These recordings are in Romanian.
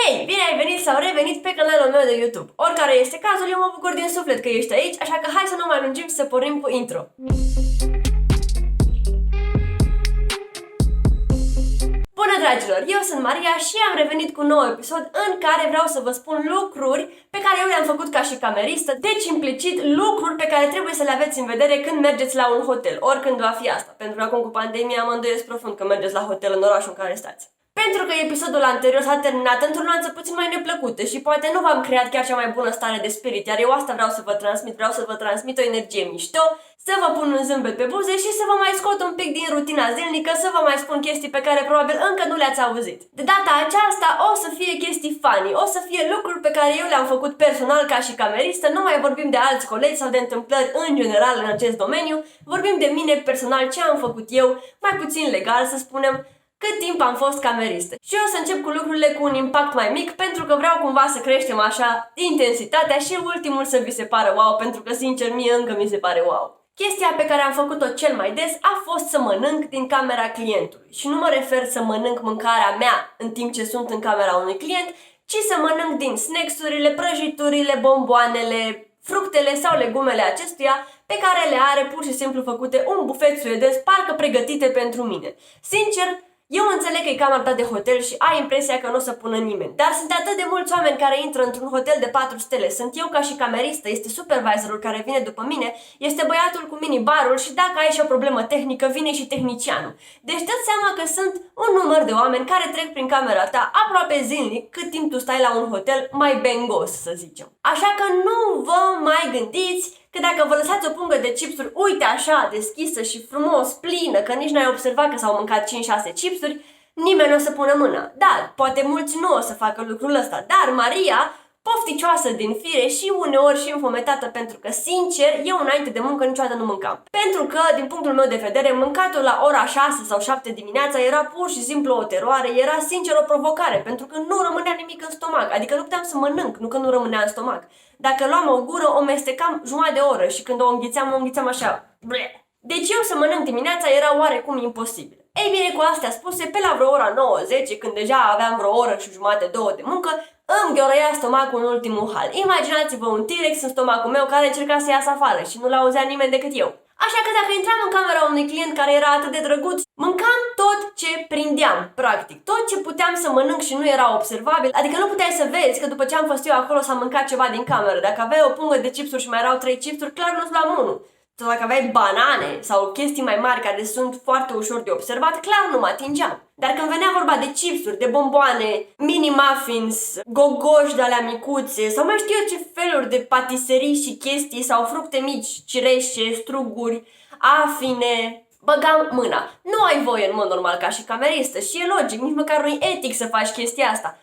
Hei, bine ai venit sau revenit pe canalul meu de YouTube. Oricare este cazul, eu mă bucur din suflet că ești aici, așa că hai să nu mai lungim și să pornim cu intro. Bună dragilor, eu sunt Maria și am revenit cu un nou episod în care vreau să vă spun lucruri pe care eu le-am făcut ca și cameristă, deci implicit lucruri pe care trebuie să le aveți în vedere când mergeți la un hotel, oricând va fi asta, pentru că acum cu pandemia mă îndoiesc profund că mergeți la hotel în orașul în care stați. Pentru că episodul anterior s-a terminat într-o nuanță puțin mai neplăcută și poate nu v-am creat chiar cea mai bună stare de spirit, iar eu asta vreau să vă transmit o energie mișto, să vă pun un zâmbet pe buze și să vă mai scot un pic din rutina zilnică, să vă mai spun chestii pe care probabil încă nu le-ați auzit. De data aceasta o să fie chestii funny, o să fie lucruri pe care eu le-am făcut personal ca și cameristă, nu mai vorbim de alți colegi sau de întâmplări în general în acest domeniu, vorbim de mine personal, ce am făcut eu, mai puțin legal să spunem, cât timp am fost cameristă. Și eu o să încep cu lucrurile cu un impact mai mic, pentru că vreau cumva să creștem așa intensitatea și ultimul să vi se pară wow, pentru că sincer mie încă mi se pare wow. Chestia pe care am făcut-o cel mai des a fost să mănânc din camera clientului. Și nu mă refer să mănânc mâncarea mea în timp ce sunt în camera unui client, ci să mănânc din snacks-urile, prăjiturile, bomboanele, fructele sau legumele acestuia pe care le are pur și simplu făcute un bufet suedez, parcă pregătite pentru mine. Sincer, eu înțeleg că e camera ta de hotel și ai impresia că nu o să pună nimeni, dar sunt atât de mulți oameni care intră într-un hotel de 4 stele. Sunt eu ca și cameristă, este supervisorul care vine după mine, este băiatul cu minibarul și dacă ai și o problemă tehnică, vine și tehnicianul. Deci dă-ți seama că sunt un număr de oameni care trec prin camera ta aproape zilnic, cât timp tu stai la un hotel mai bengos, să zicem. Așa că nu vă mai gândiți că dacă vă lăsați o pungă de chipsuri, uite așa, deschisă și frumos, plină, că nici n-ai observat că s-au mâncat 5-6 chipsuri, nimeni nu o să pună mâna. Da, poate mulți nu o să facă lucrul ăsta, dar Maria, pofticioasă din fire și uneori și înfometată, pentru că, sincer, eu înainte de muncă niciodată nu mâncam. Pentru că, din punctul meu de vedere, mâncatul la ora 6 sau 7 dimineața era pur și simplu o teroare, era sincer o provocare, pentru că nu rămânea nimic în stomac, adică nu puteam să mănânc, nu că nu rămânea în stomac. Dacă luam o gură, o mestecam jumătate de oră și când o înghițeam așa. Ble. Deci eu să mănânc dimineața era oarecum imposibil. Ei bine, cu astea spuse, pe la vreo ora 9-10, când deja aveam vreo oră și jumătate, 2 de muncă, îmi gheorăia stomacul în ultimul hal. Imaginați-vă un T-Rex în stomacul meu care încerca să iasă afară și nu l-auzea nimeni decât eu. Așa că dacă intram în camera unui client care era atât de drăguț, mâncam tot ce prindeam, practic. Tot ce puteam să mănânc și nu era observabil, adică nu puteai să vezi că după ce am fost eu acolo s-a mâncat ceva din cameră. Dacă aveai o pungă de chipsuri și mai erau 3 chipsuri, clar nu-ți luam unul. Sau dacă aveai banane sau chestii mai mari care sunt foarte ușor de observat, clar nu mă atingeam. Dar când venea vorba de chipsuri, de bomboane, mini-muffins, gogoși de-alea micuțe sau mai știu eu ce feluri de patiserii și chestii sau fructe mici, cireșe, struguri, afine, băgam mâna. Nu ai voie în mod normal ca și cameristă și e logic, nici măcar nu e etic să faci chestia asta.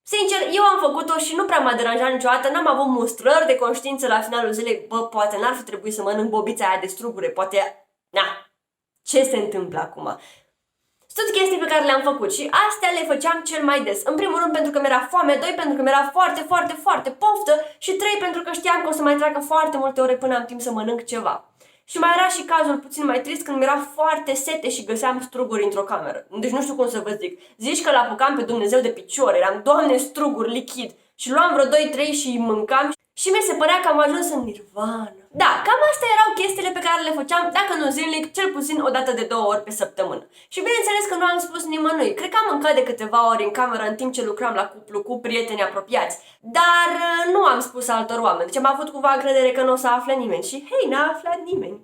Sincer, eu am făcut-o și nu prea m-a deranjat niciodată, n-am avut mustrări de conștiință la finalul zilei, bă, poate n-ar fi trebuit să mănânc bobița aia de strugure, poate, na, ce se întâmplă acum? Sunt chestii pe care le-am făcut și astea le făceam cel mai des. În primul rând pentru că mi-era foame, 2 pentru că mi-era foarte poftă și 3 pentru că știam că o să mai treacă foarte multe ore până am timp să mănânc ceva. Și mai era și cazul puțin mai trist când mi-era foarte sete și găseam struguri într-o cameră. Deci nu știu cum să vă zic. Zici că l-apucam pe Dumnezeu de picior, eram, Doamne, struguri lichid. Și luam vreo 2-3 și îi mâncam și mi se părea că am ajuns în nirvana. Da, cam astea erau chestiile pe care le făceam, dacă nu zilnic, cel puțin o dată de 2 ori pe săptămână. Și bineînțeles că nu am spus nimănui. Cred că am mâncat de câteva ori în cameră în timp ce lucram la cuplu cu prieteni apropiați. Dar nu am spus altor oameni. Deci am avut cumva încredere că nu o să afle nimeni. Și hei, n-a aflat nimeni.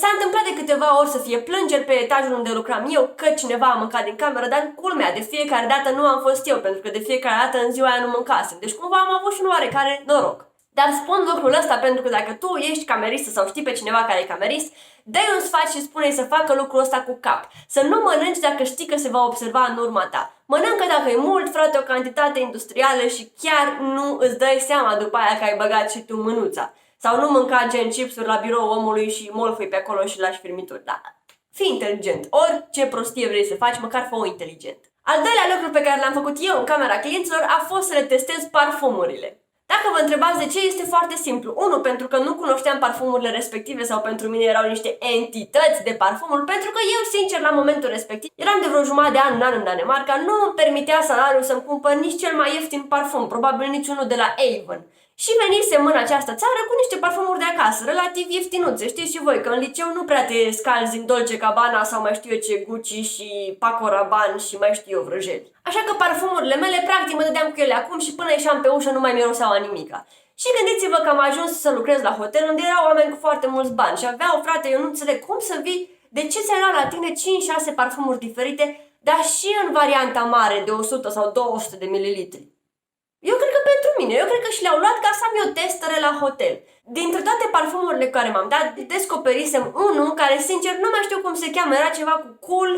S-a întâmplat de câteva ori să fie plângeri pe etajul unde lucram eu că cineva a mâncat din cameră, dar culmea, de fiecare dată nu am fost eu, pentru că de fiecare dată în ziua aia nu mâncasem. Deci cumva am avut și un oarecare noroc. Dar spun lucrul ăsta pentru că dacă tu ești cameristă sau știi pe cineva care e camerist, dă-i un sfat și spune-i să facă lucrul ăsta cu cap. Să nu mănânci dacă știi că se va observa în urma ta. Mănâncă dacă e mult, frate, o cantitate industrială și chiar nu îți dai seama după aia că ai băgat și tu mânuța. Sau nu mânca gen chipsuri la birou omului și molfui pe acolo și lași firmituri. Da, fii inteligent. Orice prostie vrei să faci, măcar fă-o inteligent. Al doilea lucru pe care l-am făcut eu în camera clienților a fost să le testez parfumurile. Dacă vă întrebați de ce, este foarte simplu. 1. Pentru că nu cunoșteam parfumurile respective sau pentru mine erau niște entități de parfumuri, pentru că eu, sincer, la momentul respectiv, eram de vreo jumătate de an în Danemarca, nu îmi permitea salariul să-mi cumpăr nici cel mai ieftin parfum, probabil nici unul de la Avon. Și venisem în această țară cu niște parfumuri de acasă, relativ ieftinuțe. Știți și voi că în liceu nu prea te scalzi în Dolce Gabbana sau mai știu eu ce, Gucci și Paco Rabanne și mai știu eu vrăjeli. Așa că parfumurile mele, practic, mă dădeam cu ele acum și până ieșeam pe ușă nu mai miroseau a nimica. Și gândiți-vă că am ajuns să lucrez la hotel unde erau oameni cu foarte mulți bani și aveau, frate, eu nu înțeleg cum să vii, de ce ți-ai luat la tine 5-6 parfumuri diferite, dar și în varianta mare de 100 sau 200 de mililitri. Eu cred că pentru mine, eu cred că și le-au luat ca să am eu testere la hotel. Dintre toate parfumurile cu care m-am dat, descoperisem unul care, sincer, nu mai știu cum se cheamă, era ceva cu Cool,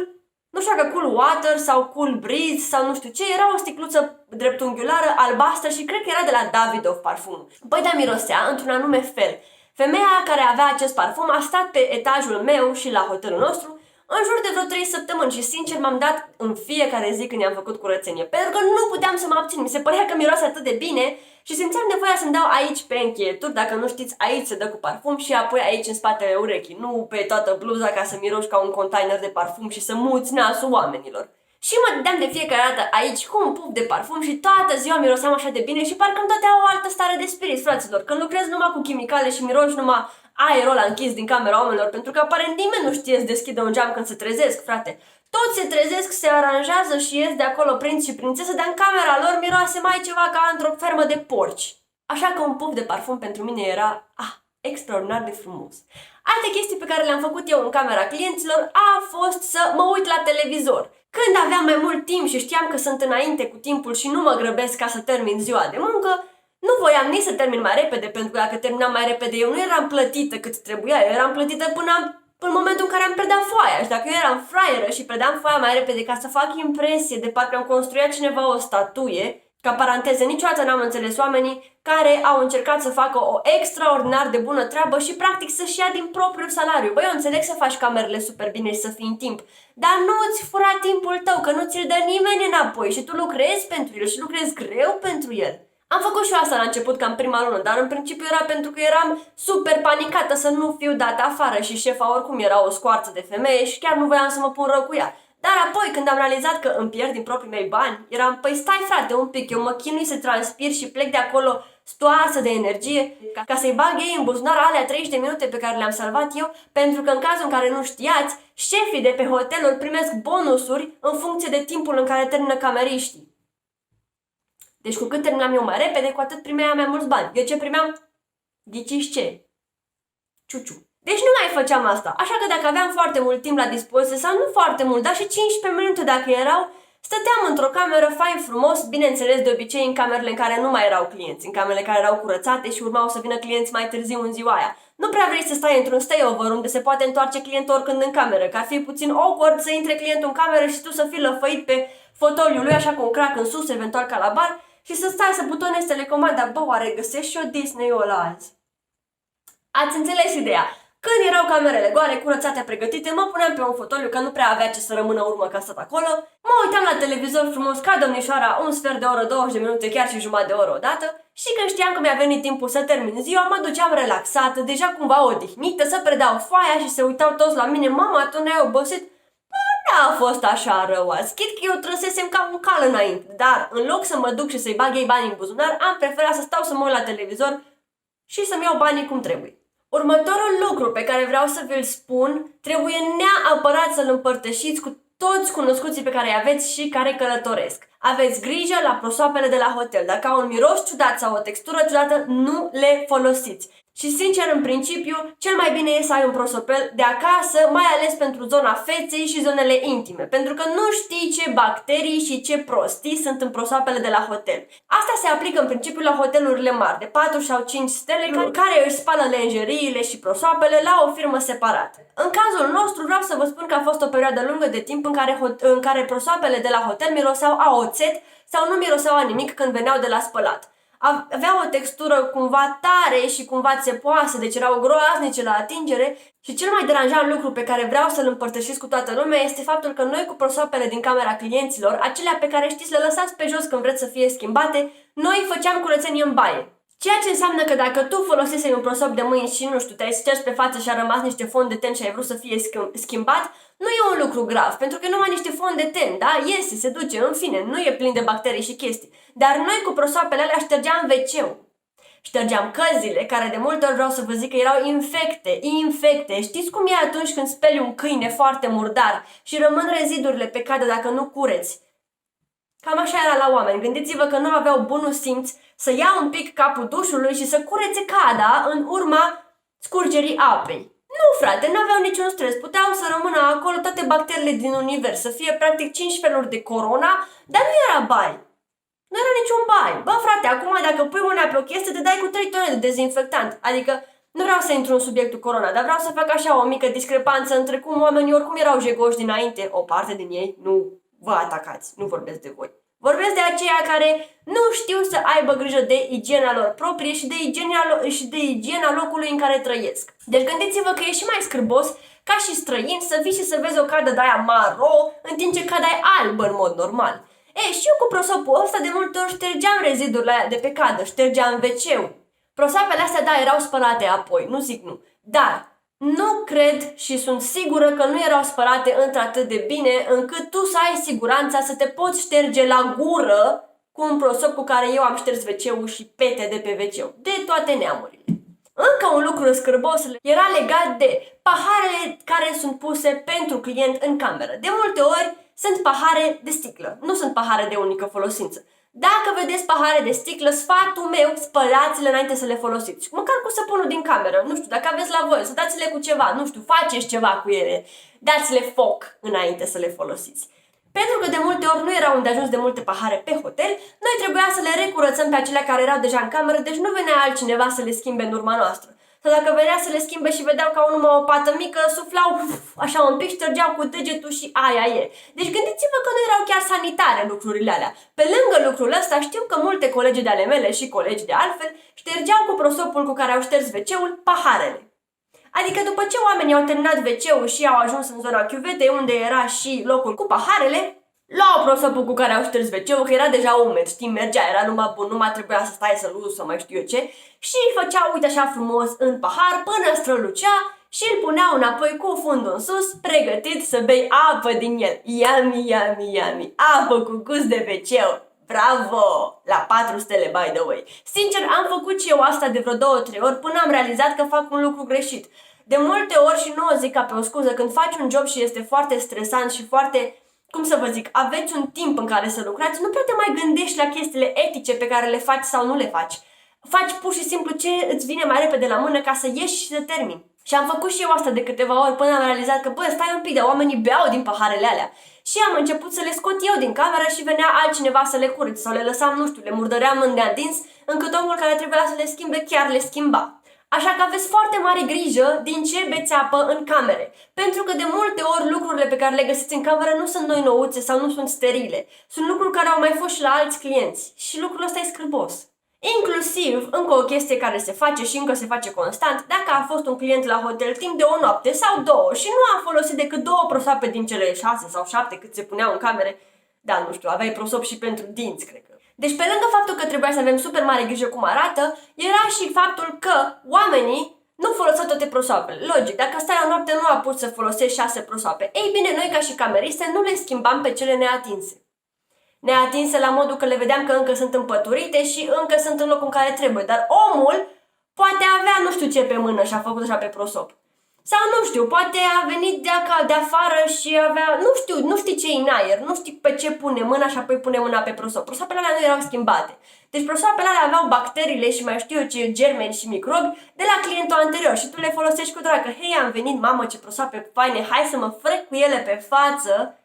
nu știu dacă Cool Water sau Cool Breeze sau nu știu ce, era o sticluță dreptunghiulară, albastră și cred că era de la Davidoff parfumul. Păi, dar mirosea într-un anume fel. Femeia care avea acest parfum a stat pe etajul meu și la hotelul nostru în jur de vreo 3 săptămâni și, sincer, m-am dat în fiecare zi când i-am făcut curățenie. Pentru că nu puteam să mă abțin, mi se părea că miroase atât de bine și simțeam nevoia să-mi dau aici pe încheieturi, dacă nu știți, aici se dă cu parfum și apoi aici în spatele urechii, nu pe toată bluza ca să miroși ca un container de parfum și să muți nasul oamenilor. Și mă dădeam de fiecare dată aici cu un puf de parfum și toată ziua miroseam așa de bine și parcă îmi dădea o altă stare de spirit, fraților. Când lucrez numai cu chimicale și miroși numai aerul ăla închis din camera oamenilor, pentru că aparent nimeni nu știe să deschidă un geam când se trezesc, frate. Toți se trezesc, se aranjează și ies de acolo prinț și prințesă, dar în camera lor miroase mai ceva ca într-o fermă de porci. Așa că un puf de parfum pentru mine era, extraordinar de frumos. Alte chestii pe care le-am făcut eu în camera clienților a fost să mă uit la televizor. Când aveam mai mult timp și știam că sunt înainte cu timpul și nu mă grăbesc ca să termin ziua de muncă, nu voiam nici să termin mai repede, pentru că dacă terminam mai repede eu nu eram plătită cât trebuia, eu eram plătită până în momentul în care am predat foaia. Și dacă eu eram fraieră și predam foaia mai repede ca să fac impresie de parcă am construit cineva o statuie, ca paranteză, niciodată n-am înțeles oamenii care au încercat să facă o extraordinar de bună treabă și practic să-și ia din propriul salariu. Băi, eu înțeleg să faci camerele super bine și să fii în timp, dar nu îți fura timpul tău, că nu ți-l dă nimeni înapoi și tu lucrezi pentru el și lucrezi greu pentru el. Am făcut și eu asta la început, ca în prima lună, dar în principiu era pentru că eram super panicată să nu fiu dată afară și șefa oricum era o scoarță de femeie și chiar nu voiam să mă pun rău cu ea. Dar apoi, când am realizat că îmi pierd din proprii mei bani, eram, păi stai frate un pic, eu mă chinui să transpir și plec de acolo stoarsă de energie ca să-i bag ei în buzunar alea 30 de minute pe care le-am salvat eu, pentru că în cazul în care nu știați, șefii de pe hoteluri primesc bonusuri în funcție de timpul în care termină cameriștii. Deci cu cât terminam eu mai repede, cu atât primeam mai mulți bani. Eu ce primeam? Ghiciți ce? Ciuciu. Deci nu mai făceam asta. Așa că dacă aveam foarte mult timp la dispoziție, sau nu foarte mult, dar și 15 minute dacă erau, stăteam într-o cameră fain frumos, bineînțeles de obicei în camerele în care nu mai erau clienți, în camerele care erau curățate și urmau să vină clienți mai târziu în ziua aia. Nu prea vrei să stai într-un stayover unde se poate întoarce clientul oricând în cameră, că ar fi puțin awkward să intre clientul în cameră și tu să fii lăfăit pe fotoliul lui așa cu un crac în sus, eventual ca la bar, și să stai să butonezi telecomanda. Bă, oare găsești și eu Disney-ul ăla azi? Ați înțeles ideea? Când erau camerele goale, curățate, pregătite, mă puneam pe un fotoliu, că nu prea avea ce să rămână urmă ca stat acolo, mă uitam la televizor frumos ca domnișoara, un sfert de oră, 20 de minute, chiar și jumătate de oră odată, și când știam că mi-a venit timpul să termin ziua, mă duceam relaxată, deja cumva odihnită, să predau foaia și se uitau toți la mine, mama, tu ne-ai obosit? N-a fost așa rău azi, chit că eu trăsesem ca un cal înainte, dar în loc să mă duc și să-i bag ei banii în buzunar, am preferat să stau să mă uit la televizor și să-mi iau banii cum trebuie. Următorul lucru pe care vreau să vi-l spun, trebuie neapărat să-l împărtășiți cu toți cunoscuții pe care îi aveți și care călătoresc. Aveți grijă la prosoapele de la hotel. Dacă au un miros ciudat sau o textură ciudată, nu le folosiți. Și sincer, în principiu, cel mai bine e să ai un prosopel de acasă, mai ales pentru zona feței și zonele intime, pentru că nu știi ce bacterii și ce prostii sunt în prosoapele de la hotel. Asta se aplică în principiu la hotelurile mari, de 4 sau 5 stele, care își spală lenjeriile și prosoapele la o firmă separată. În cazul nostru vreau să vă spun că a fost o perioadă lungă de timp în care prosoapele de la hotel miroseau a oțet sau nu miroseau a nimic când veneau de la spălat. Aveau o textură cumva tare și cumva țepoasă, deci erau groaznice la atingere și cel mai deranjant lucru pe care vreau să-l împărtășesc cu toată lumea este faptul că noi cu prosoapele din camera clienților, acelea pe care știți le lăsați pe jos când vreți să fie schimbate, noi făceam curățenie în baie. Ceea ce înseamnă că dacă tu foloseai un prosop de mâini și, nu știu, te-ai șters pe față și a rămas niște fond de ten și ai vrut să fie schimbat, nu e un lucru grav, pentru că numai niște fond de ten, da? Iese, se duce, în fine, nu e plin de bacterii și chestii. Dar noi cu prosoapele alea ștergeam WC-ul. Ștergeam căzile, care de multe ori vreau să vă zic că erau infecte. Știți cum e atunci când speli un câine foarte murdar și rămân rezidurile pe cadă dacă nu cureți? Cam așa era la oameni. Gândiți-vă că nu aveau bunul simț să ia un pic capul dușului și să curețe cada în urma scurgerii apei. Nu, frate, nu aveau niciun stres. Puteau să rămână acolo toate bacteriile din univers, să fie practic 5 feluri de corona, dar nu era bai. Nu era niciun bai. Bă, frate, acum dacă pui mâna pe o chestie, te dai cu 3 tone de dezinfectant. Adică, nu vreau să intru în subiectul corona, dar vreau să fac așa o mică discrepanță între cum oamenii oricum erau jegoși dinainte, o parte din ei, nu vă atacați, nu vorbesc de voi. Vorbesc de aceia care nu știu să aibă grijă de igiena lor proprie și de igiena locului în care trăiesc. Deci gândiți-vă că e și mai scârbos ca și străin să vii și să vezi o cadă de aia maro, în timp ce cada e albă în mod normal. Și eu cu prosopul ăsta de multe ori ștergeam rezidurile aia de pe cadă, ștergeam WC-ul. Prosoapele astea, da, erau spălate apoi, nu zic nu. Dar nu cred și sunt sigură că nu erau spălate într-atât de bine încât tu să ai siguranța să te poți șterge la gură cu un prosop cu care eu am șters WC-ul și pete de pe WC-ul, de toate neamurile. Încă un lucru scârbos era legat de paharele care sunt puse pentru client în cameră. De multe ori sunt pahare de sticlă, nu sunt pahare de unică folosință. Dacă vedeți pahare de sticlă, sfatul meu, spălați-le înainte să le folosiți. Măcar cu săpunul din cameră, nu știu, dacă aveți la voi, să dați-le cu ceva, nu știu, faceți ceva cu ele. Dați-le foc înainte să le folosiți. Pentru că de multe ori nu erau îndeajuns de multe pahare pe hotel, noi trebuia să le recurățăm pe acelea care erau deja în cameră, deci nu venea altcineva să le schimbe în urma noastră. Sau dacă venea să le schimbe și vedeau că au numai o pată mică, suflau așa un pic, ștergeau cu degetul și aia e. Deci gândiți-vă că nu erau chiar sanitare lucrurile alea. Pe lângă lucrul ăsta știu că multe colegi de ale mele și colegi de altfel ștergeau cu prosopul cu care au șters WC-ul paharele. Adică după ce oamenii au terminat WC-ul și au ajuns în zona chiuvetei unde era și locul cu paharele, luau prosopul cu care au șters WC-ul, că era deja umed, știi, mergea, era numai bun, nu mai trebuia să stai să-l uzi, să mai știu eu ce, și îl făceau, uite așa frumos, în pahar, până strălucea și îl puneau înapoi cu fundul în sus, pregătit să bei apă din el. Yummy, yummy, yummy, apă cu gust de WC-ul. Bravo! La 4 stele, by the way. Sincer, am făcut și eu asta de vreo 2-3 ori până am realizat că fac un lucru greșit. De multe ori, și nu o zic ca pe o scuză, când faci un job și este foarte stresant și foarte, cum să vă zic, aveți un timp în care să lucrați, nu prea te mai gândești la chestiile etice pe care le faci sau nu le faci. Faci pur și simplu ce îți vine mai repede la mână ca să ieși și să termini. Și am făcut și eu asta de câteva ori până am realizat că, bă, stai un pic, de oamenii beau din paharele alea. Și am început să le scot eu din cameră și venea altcineva să le curețe sau le lăsam, nu știu, le murdăream în neadins, încât omul care trebuia să le schimbe chiar le schimba. Așa că aveți foarte mare grijă din ce beți apă în camere. Pentru că de multe ori lucrurile pe care le găsiți în cameră nu sunt noi nouțe sau nu sunt sterile. Sunt lucruri care au mai fost și la alți clienți. Și lucrul ăsta e scârbos. Inclusiv, încă o chestie care se face și încă se face constant, dacă a fost un client la hotel timp de o noapte sau 2 și nu a folosit decât 2 prosoape din cele 6 sau 7 cât se puneau în camere, da, nu știu, aveai prosop și pentru dinți, cred că. Deci pe lângă faptul că trebuia să avem super mare grijă cum arată, era și faptul că oamenii nu foloseau toate prosoapele. Logic, dacă stai o noapte nu apuci să folosești 6 prosoape. Ei bine, noi ca și cameriste nu le schimbam pe cele neatinse. Neatinse la modul că le vedeam că încă sunt împăturite și încă sunt în locul în care trebuie. Dar omul poate avea nu știu ce pe mână și a făcut așa pe prosop. Sau nu știu, poate a venit de afară și avea, nu știi ce e în aer, nu știi pe ce pune mâna și apoi pune mâna pe prosop. Prosoapele alea nu erau schimbate. Deci prosoapele alea aveau bacteriile și mai știu eu ce, germeni și microbi de la clientul anterior și tu le folosești cu dragă. Hei, am venit, mamă, ce prosoape faine, hai să mă frec cu ele pe față.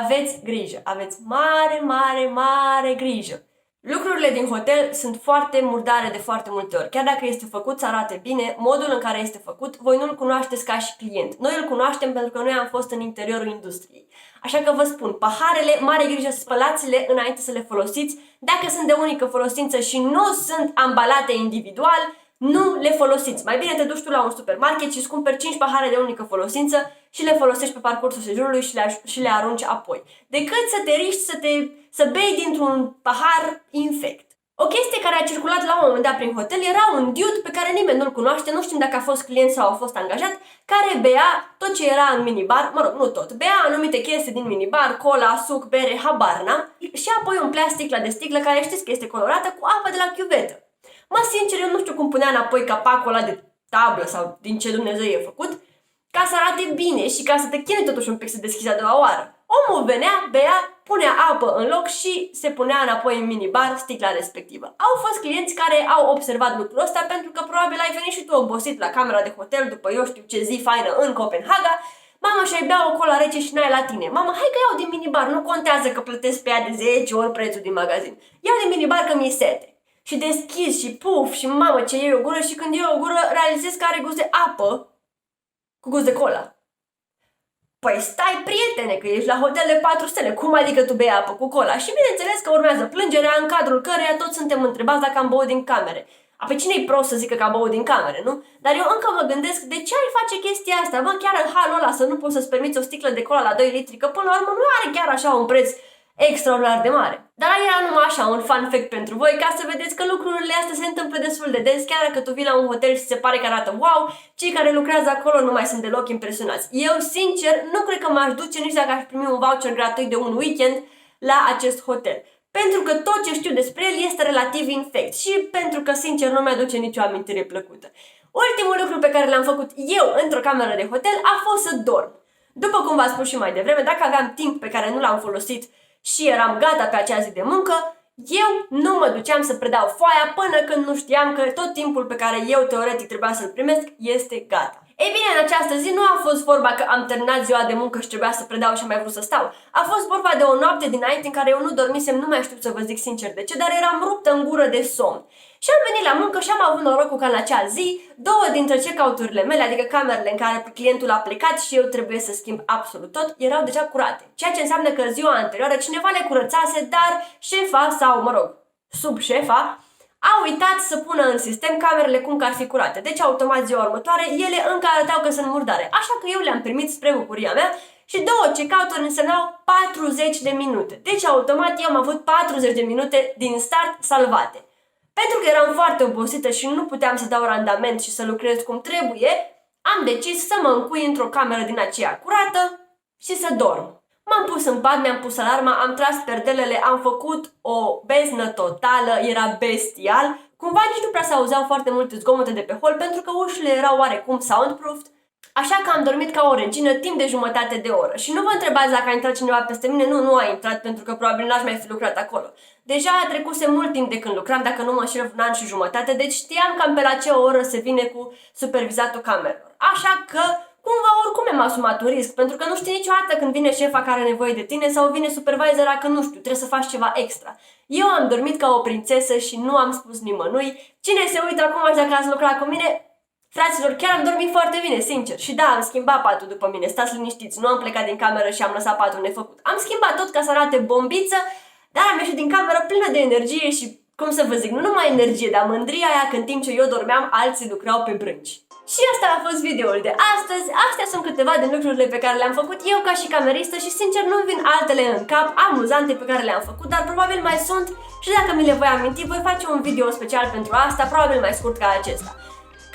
Aveți grijă, aveți mare grijă. Lucrurile din hotel sunt foarte murdare de foarte multe ori. Chiar dacă este făcut să arate bine, modul în care este făcut, voi nu-l cunoașteți ca și client. Noi îl cunoaștem pentru că noi am fost în interiorul industriei. Așa că vă spun, paharele, mare grijă, spălați-le înainte să le folosiți. Dacă sunt de unică folosință și nu sunt ambalate individual, nu le folosiți. Mai bine te duci tu la un supermarket și îți cumperi 5 pahare de unică folosință și le folosești pe parcursul sejurului și le arunci apoi. Decât să te riști să bei dintr-un pahar infect. O chestie care a circulat la un moment dat prin hotel era un dude pe care nimeni nu-l cunoaște, nu știm dacă a fost client sau a fost angajat, care bea tot ce era în minibar, mă rog, nu tot, bea anumite chestii din minibar, cola, suc, bere, habar n-am, și apoi umplea sticla de sticlă care știți că este colorată cu apă de la chiuvetă. Mă, sincer, eu nu știu cum punea înapoi capacul ăla de tablă sau din ce Dumnezeu e făcut, ca să arate bine și ca să te chinui totuși un pic să deschizi a doua oară. Omul venea, bea, punea apă în loc și se punea înapoi în minibar sticla respectivă. Au fost clienți care au observat lucrul ăsta pentru că probabil ai venit și tu obosit la camera de hotel după eu știu ce zi faină în Copenhaga, mamă, și-ai bea o cola rece și n-ai la tine. Mamă, hai că iau din minibar, nu contează că plătesc pe ea de 10 ori prețul din magazin. Iau din minibar că mi-e sete. Și deschizi și puf și mamă ce iei o gură și când iei o gură realizezi că are gust de apă cu gust de cola. Păi stai, prietene, că ești la hotel de 4 stele, cum adică tu bei apă cu cola? Și bineînțeles că urmează plângerea în cadrul căreia toți suntem întrebați dacă am băut din camere. Pe cine-i prost să zică că am băut din camere, nu? Dar eu încă mă gândesc de ce ai face chestia asta? Bă, chiar în halul ăla să nu poți să-ți permiți o sticlă de cola la 2 litri, că până la urmă nu are chiar așa un preț extraordinar de mare. Dar era numai așa un fun fact pentru voi, ca să vedeți că lucrurile astea se întâmplă destul de des, chiar dacă tu vii la un hotel și se pare că arată wow, cei care lucrează acolo nu mai sunt deloc impresionați. Eu, sincer, nu cred că m-aș duce nici dacă aș primi un voucher gratuit de un weekend la acest hotel. Pentru că tot ce știu despre el este relativ infect și pentru că, sincer, nu mi-aduce nicio amintire plăcută. Ultimul lucru pe care l-am făcut eu într-o cameră de hotel a fost să dorm. După cum v-am spus și mai devreme, dacă aveam timp pe care nu l-am folosit și eram gata pe acea zi de muncă, eu nu mă duceam să predau foaia până când nu știam că tot timpul pe care eu teoretic trebuia să-l primesc este gata. Ei bine, în această zi nu a fost vorba că am terminat ziua de muncă și trebuia să predau și am mai vrut să stau. A fost vorba de o noapte dinainte în care eu nu dormisem, nu mai știu să vă zic sincer de ce, dar eram ruptă în gură de somn. Și am venit la muncă și am avut norocul că în acea zi, două dintre check-out-urile mele, adică camerele în care clientul a plecat și eu trebuie să schimb absolut tot, erau deja curate. Ceea ce înseamnă că ziua anterioară cineva le curățase, dar șefa sau, mă rog, subșefa, a uitat să pună în sistem camerele cum că ar fi curate. Deci, automat ziua următoare, ele încă arătau că sunt murdare. Așa că eu le-am primit spre bucuria mea și două check-out-uri însemnau 40 de minute. Deci, automat, eu am avut 40 de minute din start salvate. Pentru că eram foarte obosită și nu puteam să dau randament și să lucrez cum trebuie, am decis să mă încui într-o cameră din aceea curată și să dorm. M-am pus în pat, mi-am pus alarma, am tras perdelele, am făcut o beznă totală, era bestial. Cumva nici nu prea se auzeau foarte multe zgomote de pe hol pentru că ușile erau oarecum soundproofed. Așa că am dormit ca o regină timp de jumătate de oră. Și nu vă întrebați dacă a intrat cineva peste mine, nu a intrat pentru că probabil n-aș mai fi lucrat acolo. Deja a trecuse mult timp de când lucram, dacă nu mă înșel, un an și jumătate, deci știam cam pe la ce oră se vine cu supervizatul camerelor. Așa că cumva oricum mi-am asumat un risc, pentru că nu știi niciodată când vine șefa care are nevoie de tine sau vine supervisora că nu știu, trebuie să faci ceva extra. Eu am dormit ca o prințesă și nu am spus nimănui. Cine se uită acum și dacă ați lucrat cu mine, fraților, chiar am dormit foarte bine, sincer. Și da, am schimbat patul după mine, stați liniștiți, nu am plecat din cameră și am lăsat patul nefăcut. Am schimbat tot ca să arate bombiță, dar am ieșit din cameră plină de energie și, cum să vă zic, nu numai energie, dar mândria aia că în timp ce eu dormeam, alții lucrau pe brânci. Și asta a fost videoul de astăzi. Astea sunt câteva din lucrurile pe care le-am făcut eu ca și cameristă și sincer nu-mi vin altele în cap amuzante pe care le-am făcut, dar probabil mai sunt și dacă mi le voi aminti, voi face un video special pentru asta, probabil mai scurt ca acesta.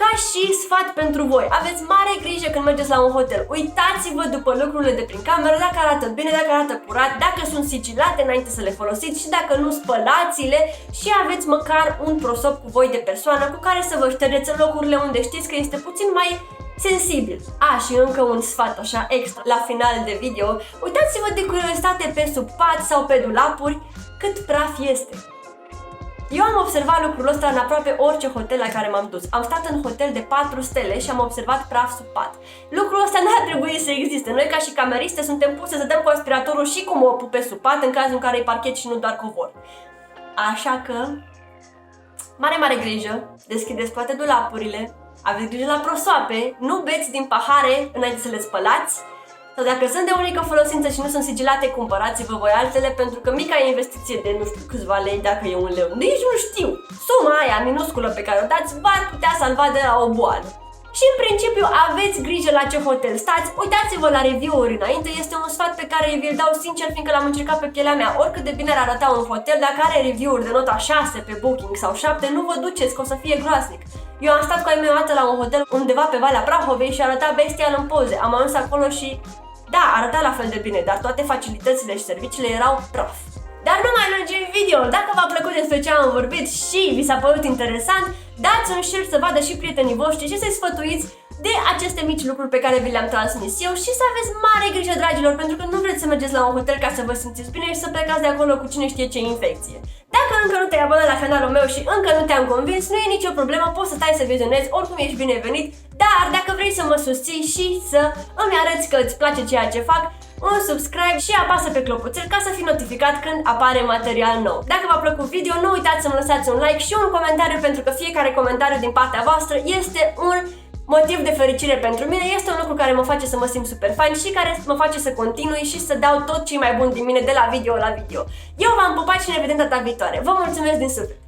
Ca și sfat pentru voi, aveți mare grijă când mergeți la un hotel. Uitați-vă după lucrurile de prin cameră, dacă arată bine, dacă arată curat, dacă sunt sigilate înainte să le folosiți și dacă nu, spălați-le și aveți măcar un prosop cu voi de persoană cu care să vă ștergeți în locurile unde știți că este puțin mai sensibil. Și încă un sfat așa extra la final de video. Uitați-vă de curiozitate pe sub pat sau pe dulapuri cât praf este. Eu am observat lucrul ăsta în aproape orice hotel la care m-am dus. Am stat în hotel de 4 stele și am observat praf sub pat. Lucrul ăsta n-ar trebui să existe. Noi ca și cameriste suntem puse să dăm cu aspiratorul și cu mopul pe sub pat în cazul în care e parchet și nu doar covor. Așa că, mare grijă, deschideți toate dulapurile, aveți grijă la prosoape, nu beți din pahare înainte să le spălați. Sau dacă sunt de unică folosință și nu sunt sigilate, cumpărați-vă voi altele, pentru că mica investiție de nu știu câțiva lei, dacă e un leu, nici nu știu, suma aia minusculă pe care o dați v-ar putea salva de la o boală. și în principiu aveți grijă la ce hotel stați, uitați-vă la review-uri înainte, este un sfat pe care vi-l dau sincer fiindcă l-am încercat pe pielea mea. Oricât de bine ar arăta un hotel, dacă are review-uri de nota 6 pe Booking sau 7, nu vă duceți, că o să fie groaznic. Eu am stat cu ai mei o dată la un hotel undeva pe Valea Prahovei și arăta bestial în poze. Am ajuns acolo și da, arăta la fel de bine, dar toate facilitățile și serviciile erau praf. Dar nu mai lungim video, dacă v-a plăcut despre ce am vorbit și vi s-a părut interesant, dați un share să vadă și prietenii voștri și să-i sfătuiți de aceste mici lucruri pe care vi le-am transmis eu și să aveți mare grijă, dragilor, pentru că nu vreți să mergeți la un hotel ca să vă simțiți bine și să plecați de acolo cu cine știe ce infecție. Dacă încă nu te-ai abonat la canalul meu și încă nu te-am convins, nu e nicio problemă, poți să stai să vizionezi, oricum ești binevenit, dar dacă vrei să mă susții și să îmi arăți că îți place ceea ce fac, un subscribe și apasă pe clopoțel ca să fii notificat când apare material nou. Dacă v-a plăcut video, nu uitați să-mi lăsați un like și un comentariu, pentru că fiecare comentariu din partea voastră este un motiv de fericire pentru mine, este un lucru care mă face să mă simt super fain și care mă face să continui și să dau tot ce mai bun din mine de la video la video. Eu v-am pupat și ne vedem data viitoare. Vă mulțumesc din suflet!